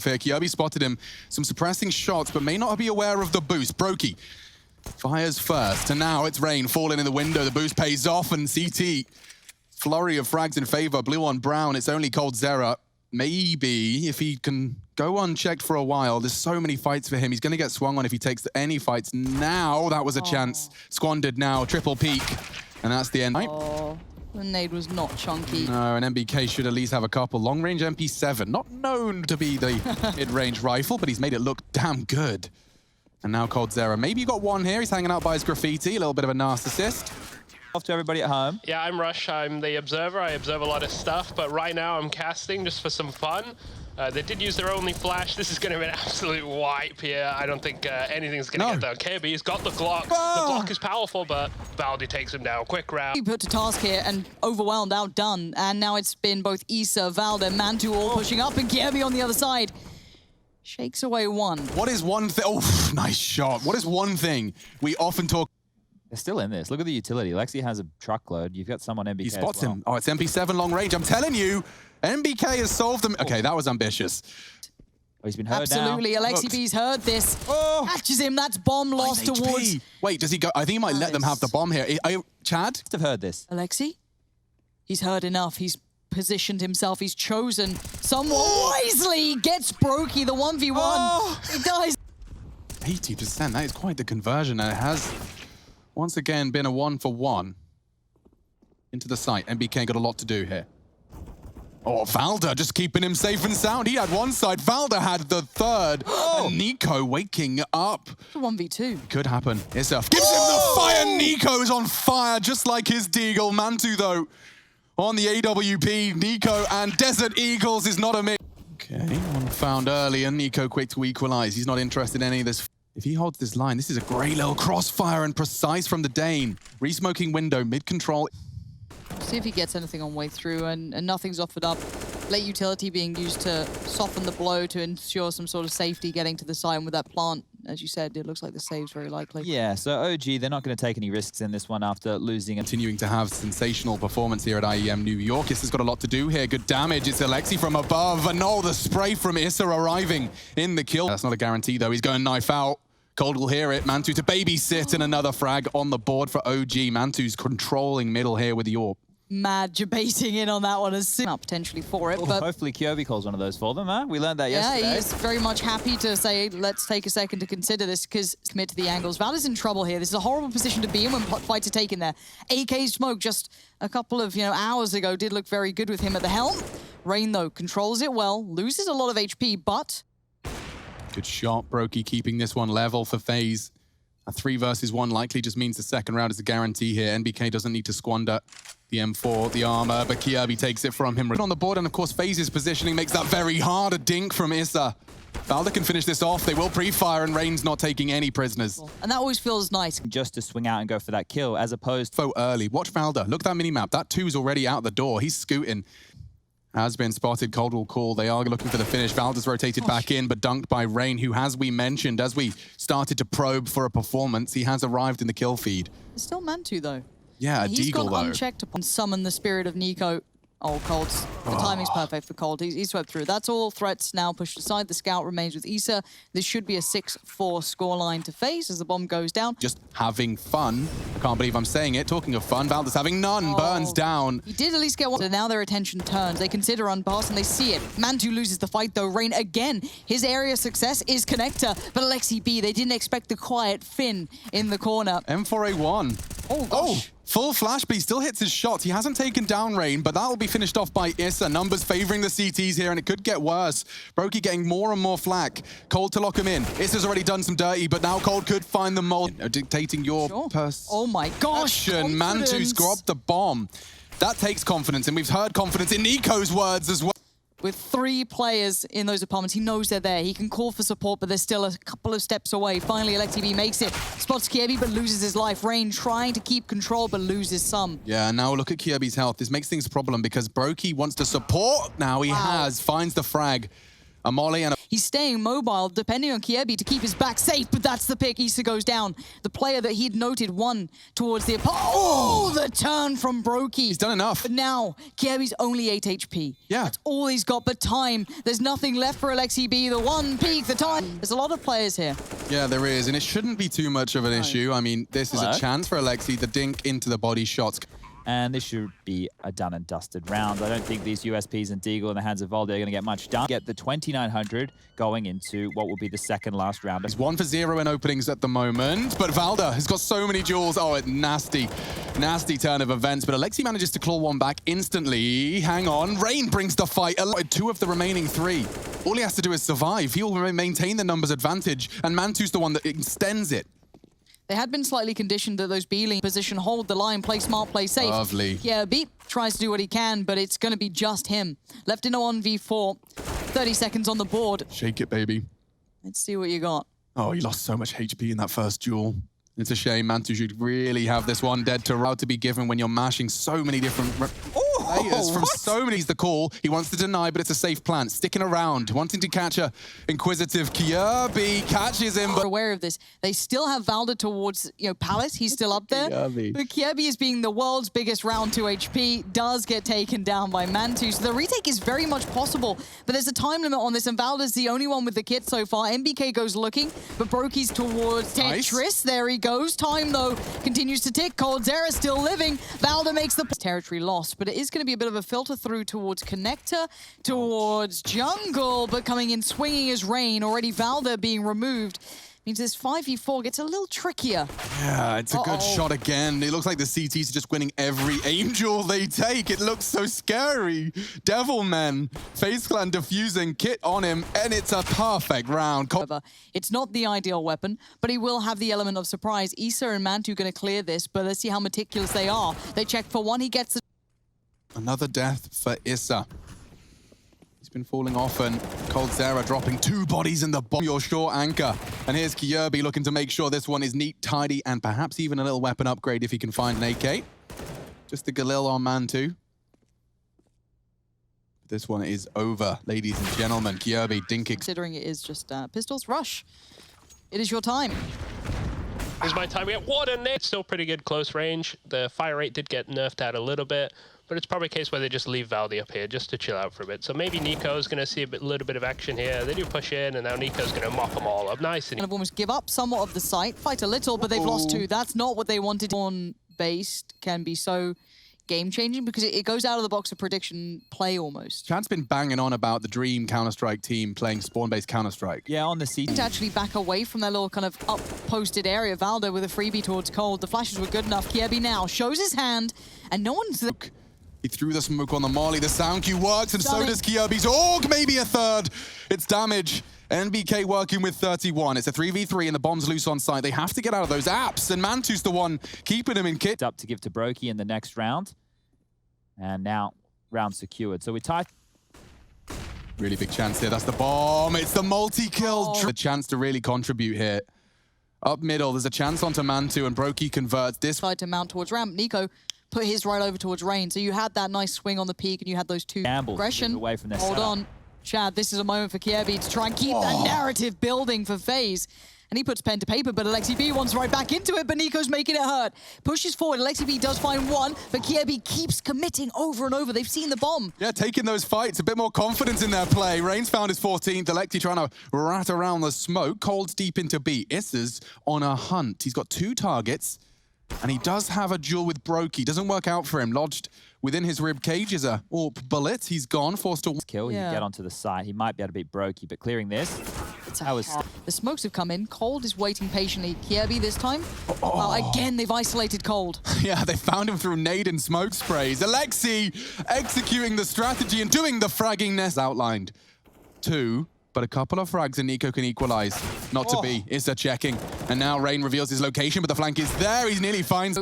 Here, Kirby spotted him. Some suppressing shots, but may not be aware of the boost. Brokey fires first, and now it's Rain falling in the window. The boost pays off, and CT, flurry of frags in favor. Blue on brown, it's only coldzera. Maybe if he can go unchecked for a while, there's so many fights for him. He's going to get swung on if he takes any fights now. That was a chance squandered now. Triple peak, and that's the end. The nade was not chunky. No, an MBK should at least have a couple. Long-range MP7, not known to be the mid-range rifle, but he's made it look damn good. And now coldzera. Maybe you got one here. He's hanging out by his graffiti. A little bit of a narcissist. Off to everybody at home. Yeah, I'm Rush. I'm the observer. I observe a lot of stuff, but right now I'm casting just for some fun. They did use their only flash. This is going to be an absolute wipe here. I don't think anything's going to get done. Kirby's got the Glock. The Glock is powerful, but Valdi takes him down. Quick round. He put to task here and overwhelmed, outdone. And now it's been both Issa, Valda, Mantu all pushing up, and Kirby on the other side. Shakes away one. What is one thing? Oh, nice shot. What is one thing we often talk? They're still in this. Look at the utility. Lexi has a truckload. You've got someone MBK. He spots as well. him. Oh, it's MP7 long range. I'm telling you, MBK has solved them. Okay, that was ambitious. Oh, he's been heard Absolutely. now. Alexi B's heard this. Catches him. That's bomb lost towards. Wait, does he go? I think he might let them have the bomb here. Chad? Must have heard this. Alexi? He's heard enough. He's positioned himself. He's chosen somewhat wisely. Gets Brokey the 1v1. He dies. 80%. That is quite the conversion. And it has, once again, been a 1-for-1 into the site. MBK got a lot to do here. Oh, Valda just keeping him safe and sound. He had one side. Valda had the third. And Nico waking up. It's a 1v2. Could happen. Isaf gives him the fire. Nico's on fire, just like his Deagle. Mantu, though, on the AWP. Nico and Desert Eagles is not a mix. Okay, one found early, and Nico quick to equalize. He's not interested in any of this. If he holds this line, this is a great little crossfire and precise from the Dane. Re-smoking window, mid-control. See if he gets anything on way through, and nothing's offered up. Late utility being used to soften the blow to ensure some sort of safety getting to the site. And with that plant, as you said, it looks like the save's very likely. Yeah, so OG, they're not going to take any risks in this one after losing. Continuing to have sensational performance here at IEM New York. Issa's got a lot to do here. Good damage. It's Alexi from above. And oh, the spray from Issa arriving in the kill. That's not a guarantee, though. He's going knife out. Cold will hear it. Mantu to babysit, and another frag on the board for OG. Mantu's controlling middle here with the AWP. Mad debating in on that one as soon potentially for it, but hopefully Kirby calls one of them, huh? We learned that yesterday. Yeah, he's very much happy to say, let's take a second to consider this, because commit to the angles. Valda's in trouble here. This is a horrible position to be in when fights are taken there. AK Smoke just a couple of hours ago did look very good with him at the helm. Rain, though, controls it well, loses a lot of HP, but... Good shot, Brokey keeping this one level for FaZe. A 3 versus 1 likely just means the second round is a guarantee here. NBK doesn't need to squander the M4, the armor, but Kirby takes it from him. On the board, and of course, FaZe's positioning makes that very hard. A dink from Issa. Valda can finish this off. They will pre-fire, and Rain's not taking any prisoners. And that always feels nice. Just to swing out and go for that kill, as opposed to... early. Watch Valda. Look at that mini-map. That 2's already out the door. He's scooting. Has been spotted. Cold will call. They are looking for the finish. Valda's rotated back in, but dunked by Rain, who, as we mentioned, as we started to probe for a performance, he has arrived in the kill feed. It's still Mantu, though. Yeah, a He's Deagle, gone though. unchecked upon summon the spirit of Nico. Oh, Cold's. The timing's perfect for Cold. He's swept through. That's all threats now pushed aside. The scout remains with Issa. This should be a 6-4 scoreline to FaZe as the bomb goes down. Just having fun. I can't believe I'm saying it. Talking of fun, Valda's having none. Burns down. He did at least get one. So now their attention turns. They consider unpass and they see it. Mantu loses the fight, though. Rain again. His area of success is connector. But Alexi B, they didn't expect the quiet Finn in the corner. M4A1. Oh, gosh. Full flash, but he still hits his shot. He hasn't taken down Rain, but that will be finished off by Issa. Numbers favoring the CTs here, and it could get worse. Brokey getting more and more flack. Cold to lock him in. Issa's already done some dirty, but now Cold could find the mold. Dictating your Oh my gosh. Mantu's grabbed the bomb. That takes confidence, and we've heard confidence in Nico's words as well. With 3 players in those apartments, he knows they're there. He can call for support, but they're still a couple of steps away. Finally, Alexi makes it. Spots Kirby, but loses his life. Rain trying to keep control, but loses some. Yeah, now look at Kirby's health. This makes things a problem because Brokey wants to support. Now he finds the frag A molly and a... He's staying mobile, depending on Kiebi to keep his back safe, but that's the pick. Issa goes down. The player that he'd noted won towards the... Oh, the turn from Brokey. He's done enough. But now, Kiebi's only 8 HP. Yeah. That's all he's got but time. There's nothing left for Alexi B. The one peak, the time. There's a lot of players here. Yeah, there is, and it shouldn't be too much of an issue. I mean, this is a chance for Alexi. The dink into the body shots. And this should be a done and dusted round. I don't think these USPs and Deagle in the hands of Valde are going to get much done. Get the 2900 going into what will be the second last round. It's 1 for 0 in openings at the moment, but Valda has got so many duels. Oh, a nasty turn of events, but Alexi manages to claw one back instantly. Hang on, Rain brings the fight. 2 of the remaining 3. All he has to do is survive. He'll maintain the numbers advantage, and Mantu's the one that extends it. They had been slightly conditioned that those B-lane position, hold the line, play smart, play safe. Lovely. Yeah, Beep tries to do what he can, but it's going to be just him. Left in a 1v4, 30 seconds on the board. Shake it, baby. Let's see what you got. Oh, he lost so much HP in that first duel. It's a shame. Mantu should really have this one dead to route to be given when you're mashing so many different players from so many. He's the call. He wants to deny, but it's a safe plant. Sticking around, wanting to catch a inquisitive Kiebi. Catches him, but... We're aware of this. They still have Valda towards, Palace. He's still up there. Kiebi. But Kiebi is being the world's biggest round 2 HP, does get taken down by Mantu. So the retake is very much possible, but there's a time limit on this, and Valda's the only one with the kit so far. MBK goes looking, but Brokey's towards Nice. Tetris. There he goes. Time, though, continues to tick. Cold Zera still living. Valda makes the territory lost, but it is going to be a bit of a filter through towards Connector, towards Jungle, but coming in swinging is Rain. Already Valda being removed. Means this 5v4 gets a little trickier. Yeah, it's a good shot again. It looks like the CTs are just winning every aim duel they take. It looks so scary. Devilman, FaZe Clan defusing, kit on him, and it's a perfect round. However, it's not the ideal weapon, but he will have the element of surprise. Issa and Mantu going to clear this, but let's see how meticulous they are. They check for one, he gets... Another death for Issa. He's been falling off, and Cold Zera dropping 2 bodies in the bottom. Your short anchor. And here's Kiebi looking to make sure this one is neat, tidy, and perhaps even a little weapon upgrade if he can find an AK. Just the Galil on Mantu. This one is over, ladies and gentlemen. Kiebi dinking. Considering it is just pistols, rush. It is your time. Here's my time. What a net! Still pretty good close range. The fire rate did get nerfed out a little bit, but it's probably a case where they just leave Valdi up here just to chill out for a bit. So maybe Nico's going to see a little bit of action here. They do push in, and now Nico's going to mop them all up. Nice. And Kind of almost give up somewhat of the site, fight a little, but they've lost 2. That's not what they wanted. On-based can be so game-changing because it goes out of the box of prediction play almost. Chad's been banging on about the Dream Counter-Strike team playing spawn-based Counter-Strike. Yeah, on the CT. To actually back away from their little kind of up-posted area. Valdo with a freebie towards Cold. The flashes were good enough. Kiebi now shows his hand, and no one's there. He threw the smoke on the molly. The sound cue works, and so Stunning. does Kiebi's Org. Maybe a third. It's damage. NBK working with 31. It's a 3v3, and the bomb's loose on site. They have to get out of those apps, and Mantu's the one keeping him in kit. Up to give to Brokey in the next round. And now, round secured. So we tied. Really big chance here. That's the bomb. It's the multi-kill. The chance to really contribute here. Up middle, there's a chance onto Mantu, and Brokey converts this. Tried to mount towards ramp. Nico put his right over towards Rain. So you had that nice swing on the peak, and you had those 2 Gambles aggression. away from their Hold setup. on. Chad, this is a moment for Kiebi to try and keep that narrative building for FaZe. And he puts pen to paper, but Alexi B wants right back into it, but Nico's making it hurt. Pushes forward, Alexi B does find one, but Kiebi keeps committing over and over. They've seen the bomb. Yeah, taking those fights, a bit more confidence in their play. Rain's found his 14th. Alexi trying to rat around the smoke. Cold's deep into B. Issa's on a hunt. He's got 2 targets, and he does have a duel with Brokey. Doesn't work out for him. Lodged within his rib cage is a AWP bullet. He's gone, forced to... Kill, he Yeah. can get onto the site. He might be able to beat Brokey, but clearing this. The smokes have come in. Cold is waiting patiently. Kiebi this time. Well, again, they've isolated Cold. Yeah, they found him through nade and smoke sprays. Alexi executing the strategy and doing the fragging nest outlined. 2, but a couple of frags and Nico can equalize. Not to be. Issa checking. And now Rain reveals his location, but the flank is there. He's nearly finds...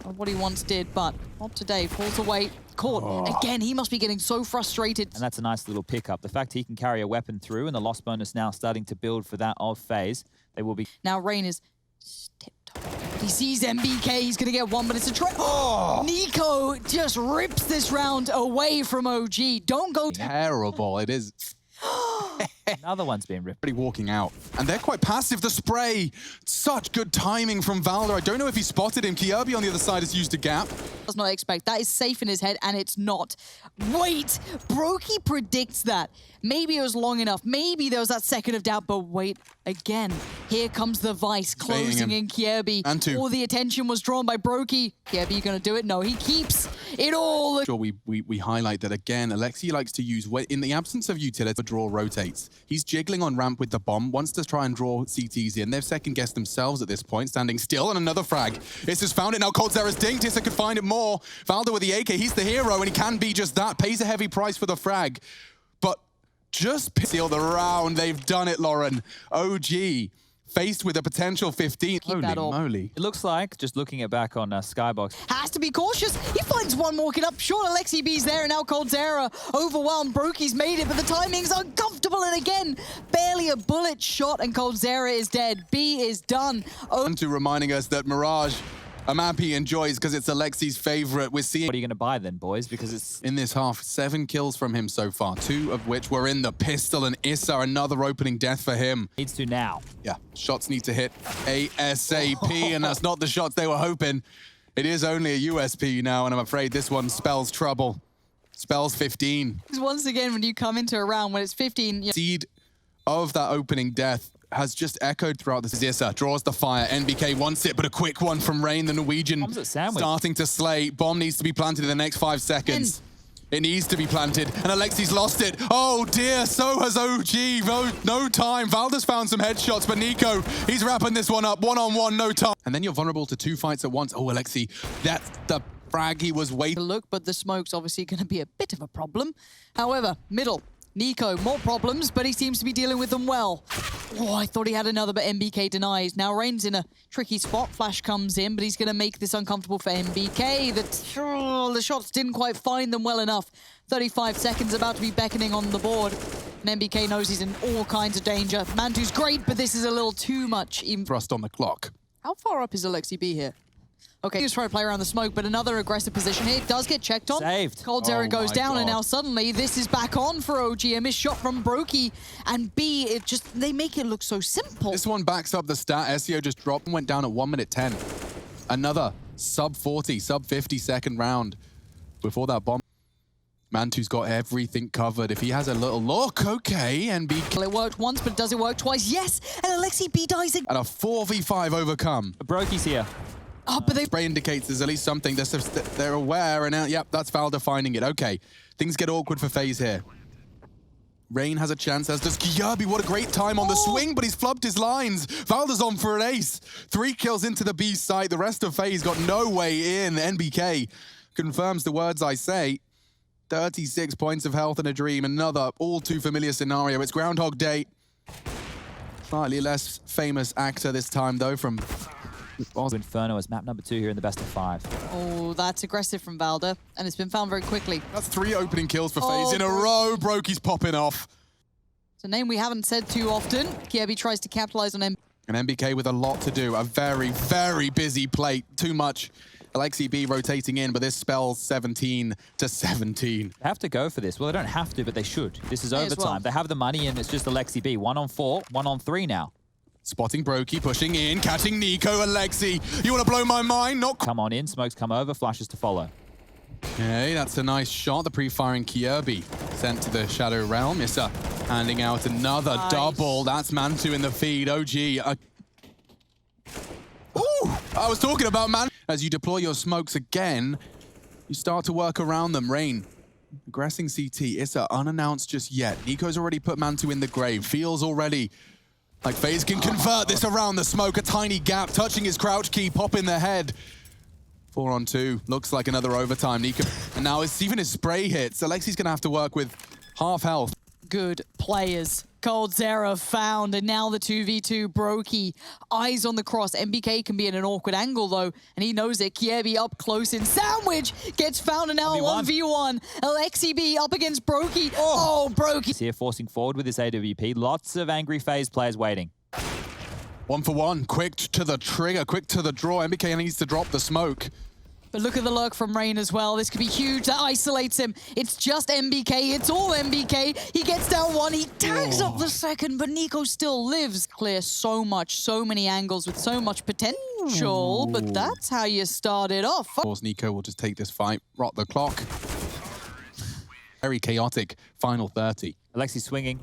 What he once did, but not today. Falls away. Caught. Again, he must be getting so frustrated. And that's a nice little pickup. The fact he can carry a weapon through and the loss bonus now starting to build for that of FaZe. They will be... Now Rain is tip-top. He sees MBK, he's going to get one, but it's a try. Nico just rips this round away from OG. Don't go... Terrible. It is... Another one's been ripped. Already walking out. And they're quite passive. The spray. Such good timing from Valder. I don't know if he spotted him. Kjaerbye on the other side has used a gap. Does not expect. That is safe in his head, and it's not. Wait! Brokey predicts that. Maybe it was long enough. Maybe there was that second of doubt, but wait. Again, here comes the Vice closing in Kjaerbye. And two. All the attention was drawn by Brokey. Kjaerbye, you gonna do it? No, he keeps it all. Sure, we highlight that again. Alexi likes to use, in the absence of utility, the draw rotates. He's jiggling on ramp with the bomb, wants to try and draw CTs in. They've second-guessed themselves at this point, standing still, and another frag. Issa's found it now. coldzera's dinked. Issa could find it more. Valder with the AK, he's the hero, and he can be just that. Pays a heavy price for the frag. But just seal the round. They've done it, Lauren. OG faced with a potential 15. Keep that Holy up. moly. It looks like, just looking it back on Skybox, Has to be cautious. He finds one more kid up. Sure, Alexi B's there, and now coldzera overwhelmed. Brokey's made it, but the timing's uncomfortable, and again, barely a bullet shot, and coldzera is dead. B is done. To reminding us that Mirage, a map he enjoys because it's Alexi's favorite. We're seeing what are you going to buy then, boys? Because it's... in this half, 7 kills from him so far, 2 of which were in the pistol, and Issa, another opening death for him. needs to now. Yeah, shots need to hit ASAP, and that's not the shots they were hoping. It is only a USP now, and I'm afraid this one spells trouble. Spells 15. Once again, when you come into a round when it's 15... Seed of that opening death has just echoed throughout this. Issa draws the fire. NBK wants it, but a quick one from Rain, the Norwegian, Bomb's at Sandwich. starting to slay. Bomb needs to be planted in the next 5 seconds. It needs to be planted, and Alexi's lost it. Oh dear, so has OG. No time. Valder's found some headshots, but Nico, he's wrapping this one up. 1-on-1, no time. And then you're vulnerable to 2 fights at once. Oh, Alexi, that's the frag he was waiting. Look, but the smoke's obviously going to be a bit of a problem. However, middle. Nico, more problems, but he seems to be dealing with them well. Oh, I thought he had another, but MBK denies. Now Rain's in a tricky spot. Flash comes in, but he's going to make this uncomfortable for MBK. The shots didn't quite find them well enough. 35 seconds about to be beckoning on the board. And MBK knows he's in all kinds of danger. Mantu's great, but this is a little too much. Thrust on the clock. How far up is Alexi B here? Okay, he was trying to play around the smoke, but another aggressive position here. It does get checked on. Saved. coldzera Oh goes my down, and God. now suddenly this is back on for OG. A missed shot from Brokey, and B, they make it look so simple. This one backs up the stat. SEO just dropped and went down at 1 minute 10. Another sub 40, sub 50 second round before that bomb. Mantu's got everything covered. If he has a little look, okay, NBK. Well, it worked once, but does it work twice? Yes, and Alexi B dies again. And a 4v5 overcome. Brokey's here. Oh, but they... Spray indicates there's at least something. They're aware, and now, yep, that's Valder finding it. Okay, things get awkward for FaZe here. Rain has a chance, as does Kjaerbye. What a great time on the swing, but he's flubbed his lines. Valder's on for an ace. 3 kills into the B site. The rest of FaZe got no way in. NBK confirms the words I say. 36 points of health in a dream. Another all too familiar scenario. It's Groundhog Day. Slightly less famous actor this time, though, from... Inferno as map number 2 here in the best of 5. Oh, that's aggressive from Valder, and it's been found very quickly. That's 3 opening kills for FaZe Oh, in a row. Brokey's popping off. It's a name we haven't said too often. Kjaerbye tries to capitalize on him. And NBK with a lot to do. A very, very busy plate. Too much. Alexi B rotating in, but this spells 17 to 17. They have to go for this. Well, they don't have to, but they should. This is May as overtime. well. They have the money, and it's just Alexi B. 1 on 4, 1 on 3 now. Spotting Brokey, pushing in, catching Nico. Alexi, you want to blow my mind? Not Come on in, smokes come over, flashes to follow. Okay, that's a nice shot. The pre-firing Kjaerbye sent to the Shadow Realm. Issa handing out another Nice. double. That's Mantu in the feed. OG. Ooh, I was talking about man. As you deploy your smokes again, you start to work around them. Rain, aggressing CT. Issa unannounced just yet. Nico's already put Mantu in the grave. Feels already like FaZe can convert this around the smoke. A tiny gap, touching his crouch key, pop in the head. 4 on 2. Looks like another overtime. Nico. And now it's even his spray hits. Alexi's going to have to work with half health. Good players. coldzera found, and now the 2v2. Brokey, eyes on the cross. MBK can be in an awkward angle, though, and he knows it. Kjaerbye up close in sandwich, gets found, and now 1v1. Alexi B up against Brokey. Oh, Brokey. He's here forcing forward with this AWP. Lots of angry FaZe players waiting. 1 for 1. Quick to the trigger, quick to the draw. MBK needs to drop the smoke. But look at the lurk from Rain as well. This could be huge. That isolates him. It's just MBK. It's all MBK. He gets down one. He tags up the second, but Nico still lives. Clear so much, so many angles with so much potential. But that's how you start it off. Of course, Nico will just take this fight, rot the clock. Very chaotic final 30. Alexi swinging.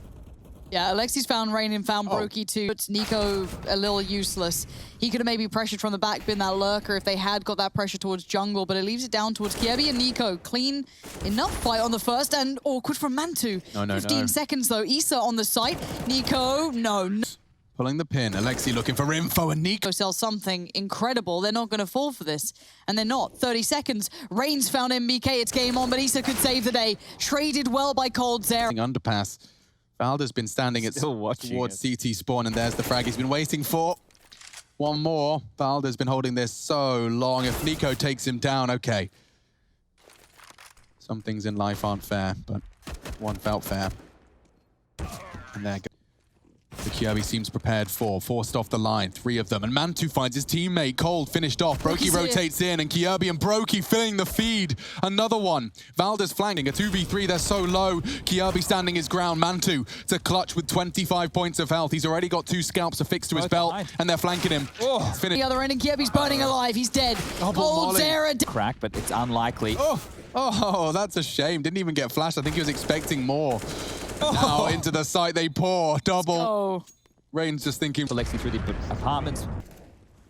Yeah, Alexi's found Rain and found Brokey too. It's Nico a little useless. He could have maybe pressured from the back, been that lurker if they had got that pressure towards jungle, but it leaves it down towards Kiebi and Nico. Clean enough fight on the first, and awkward from Mantu. No, 15 seconds though. Issa on the site. Nico, no. Pulling the pin. Alexi looking for info, and Nico Sells something incredible. They're not going to fall for this. And they're not. 30 seconds. Rain's found MBK. It's game on, but Issa could save the day. Traded well by Cold Zera. underpass. Valda's been standing towards CT spawn, and there's the frag he's been waiting for. One more. Valda's been holding this so long. If Nico takes him down, okay. Some things in life aren't fair, but one felt fair. And there goes. The Kirby seems prepared for. Forced off the line, 3 of them. And Mantu finds his teammate. Cold finished off. Brokey rotates in, and Kirby and Brokey filling the feed. Another one. Valda's flanking. A 2v3, they're so low. Kirby standing his ground. Mantu to clutch with 25 points of health. He's already got 2 scalps affixed to his belt, and they're flanking him. It's finished. The other end, and Kirby's burning alive. He's dead. Cold Zera. Crack, but it's unlikely. Oh, that's a shame. Didn't even get flashed. I think he was expecting more. Now into the site they pour. Double. Rain's just thinking. Alexi through the apartments.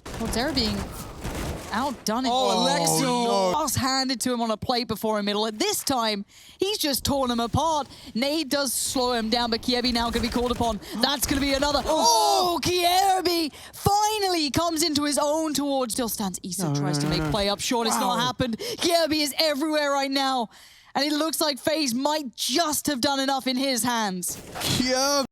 Cold Zera being outdone. Alexi! No. Pass handed to him on a plate before a middle. At this time, he's just torn him apart. Nade does slow him down, but Kiebi now going to be called upon. That's going to be another. Kiebi finally comes into his own towards. Still stands. Issa tries to make play up short. It's not happened. Kiebi is everywhere right now. And it looks like FaZe might just have done enough in his hands. Kiebi!